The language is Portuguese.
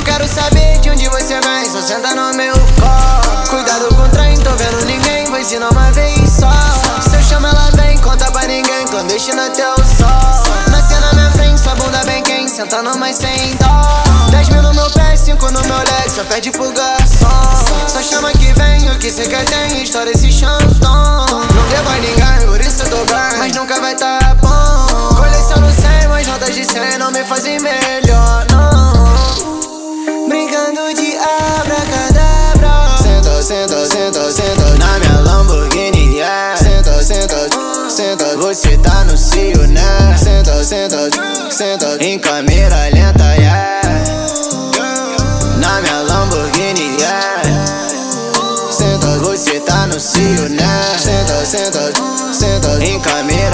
Não quero saber de onde você vem, só senta no meu colo. Cuidado com o trem, tô vendo ninguém, vou ensinar uma vez só. Se eu chamo ela vem, conta pra ninguém, clandestina até o sol. Nasce na minha frente, sua bunda bem quente, sentando mais sem dó. 10 mil no meu pé, 5 no meu leg, só pede pro garçom. Só chama que vem, o que cê quer tem, história esse chantão. Não devo a ninguém, por isso eu tô bem, mas nunca vai tá bom. Coleciono 100, mas notas de 100 não me fazem melhor, não. Brincando de abracadabra. Senta, senta, senta, senta na minha Lamborghini, yeah. Senta, senta, senta, você tá no cio, né? Senta, senta, senta em câmera lenta, yeah. Na minha Lamborghini, yeah. Senta, você tá no cio, né? Senta, senta, senta em câmera